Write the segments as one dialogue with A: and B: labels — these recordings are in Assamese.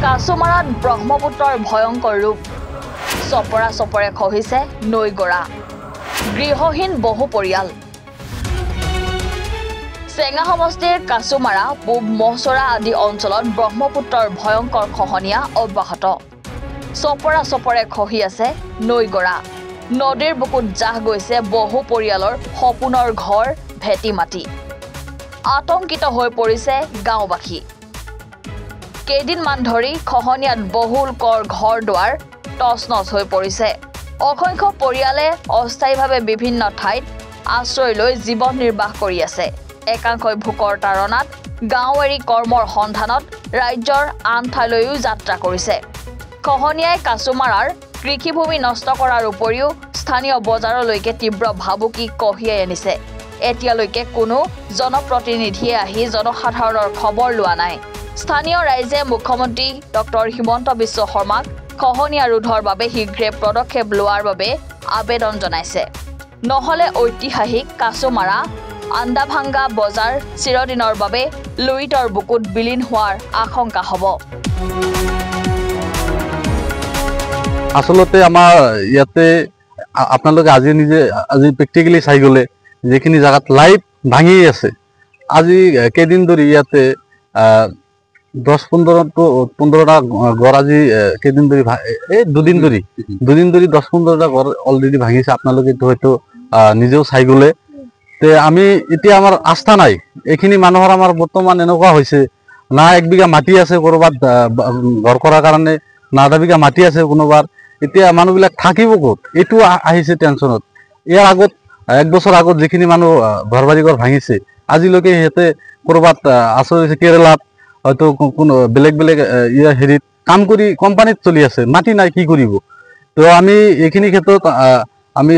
A: কাছুমাৰাত ব্ৰহ্মপুত্ৰৰ ভয়ংকৰ ৰূপ চপৰা চপৰে খহিছে নৈগৰা গৃহহীন বহু পৰিয়াল চেঙা সমষ্টিৰ কাছুমাৰা পূব মহচৰা আদি অঞ্চলত ব্ৰহ্মপুত্ৰৰ ভয়ংকৰ খহনীয়া অব্যাহত চপৰা চপৰে খহি আছে নৈগৰা নদীৰ বুকুত জাহ গৈছে বহু পৰিয়ালৰ সপোনৰ ঘৰ ভেটি মাটি আতংকিত হৈ পৰিছে গাঁওবাসী কেইদিনমান ধৰি খহনীয়াত বহুলোকৰ ঘৰ দুৱাৰ টছনছ হৈ পৰিছে অসংখ্য পৰিয়ালে অস্থায়ীভাৱে বিভিন্ন ঠাইত আশ্ৰয় লৈ জীৱন নিৰ্বাহ কৰি আছে একাংশই ভোকৰ তাৰণাত গাঁও এৰি কৰ্মৰ সন্ধানত ৰাজ্যৰ আন ঠাইলৈও যাত্ৰা কৰিছে খহনীয়াই কাছুমাৰাৰ কৃষিভূমি নষ্ট কৰাৰ উপৰিও স্থানীয় বজাৰলৈকে তীব্ৰ ভাবুকি কঢ়িয়াই আনিছে এতিয়ালৈকে কোনো জনপ্ৰতিনিধিয়ে আহি জনসাধাৰণৰ খবৰ লোৱা নাই স্থানীয় ৰাইজে মুখ্যমন্ত্ৰী ডক্টৰ হিমন্ত বিশ্ব শৰ্মাক খহনীয়া ৰোধৰ বাবে শীঘ্ৰে পদক্ষেপ লোৱাৰ বাবে আবেদন জনাইছে নহলে ঐতিহাসিক কাছুমাৰা আন্দাভাঙ্গা বজাৰ চিৰদিনৰ বাবে লুইতৰ বুকুত বিলীন হোৱাৰ আশংকা হ'ব
B: আসলতে আমাৰ ইয়াতে আপোনালোকে আজি প্ৰেক্টিকেলি চাই গলে যেখিনি জায়গাত লাইভ ভাঙি আছে আজি কেইদিন ধৰি ইয়াতে 10-15টা ঘৰ আজি কেইদিন ধৰি এই দুদিন ধৰি 10-15টা ঘৰ অলৰেডি ভাঙিছে আপোনালোকে হয়তো নিজেও চাই গলে তে আমি এতিয়া আমাৰ আস্থা নাই এইখিনি মানুহৰ আমাৰ বৰ্তমান এনেকুৱা হৈছে না 1 বিঘা মাটি আছে কৰবাত ঘৰ কৰাৰ কাৰণে না 2 বিঘা মাটি আছে কোনোবাৰ এতিয়া মানুহবিলাক থাকিব ক'ত এইটো আহিছে টেনচনত ইয়াৰ আগত 1 বছৰ আগত যিখিনি মানুহ ঘৰবাৰী ঘৰ ভাঙিছে আজিলৈকে হেতে কৰবাত আশ্ৰয় কেৰেলাত হয়তো কোনো বেলেগ হেৰিত কাম কৰি কোম্পানীত চলি আছে মাটি নাই কি কৰিব তো আমি এইখিনি ক্ষেত্ৰত আমি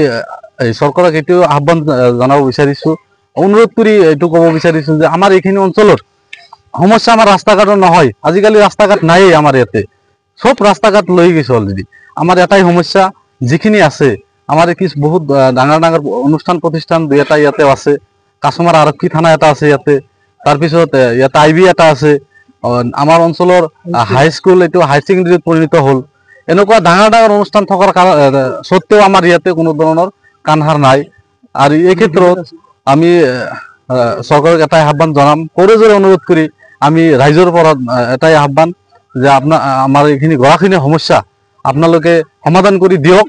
B: চৰকাৰক এইটো আহ্বান জনাব বিচাৰিছো অনুৰোধ কৰি এইটো ক'ব বিচাৰিছো যে আমাৰ এইখিনি অঞ্চলৰ সমস্যা আমাৰ ৰাস্তা ঘাটৰ নহয় আজিকালি ৰাস্তা ঘাট নাই আমাৰ ইয়াতে সব ৰাস্তা ঘাট লৈ গৈছে অলৰেডি আমাৰ এটাই সমস্যা যিখিনি আছে আমাৰ কিছু বহুত ডাঙৰ ডাঙৰ অনুষ্ঠান প্ৰতিষ্ঠান দুই এটা ইয়াতে আছে কাছুমাৰা আৰক্ষী থানা এটা আছে ইয়াতে তাৰ পিছত ইয়াতে আইবি এটা আছে আমাৰ অঞ্চলৰ হাই স্কুল এইটো হাই সেকেন্ডাৰীত পৰিণত হ'ল এনেকুৱা ডাঙৰ ডাঙৰ অনুষ্ঠান থকাৰ সত্ত্বেও আমাৰ ইয়াতে কোনো ধৰণৰ কাণহাৰ নাই আৰু এই ক্ষেত্ৰত আমি চৰকাৰক এটাই আহ্বান জনাম কৰজোৰে অনুৰোধ কৰি আমি ৰাইজৰ পৰা এটাই আহ্বান যে আমাৰ এইখিনি গৰাখিনি সমস্যা আপোনালোকে সমাধান কৰি দিয়ক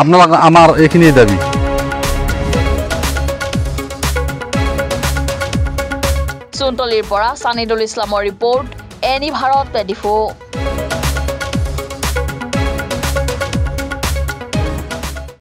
B: আপোনালোক আমাৰ এইখিনি দাবী
A: চুনতলিৰ পৰা সানিদুল ইছলামৰ ৰিপৰ্ট এনি ভাৰত 24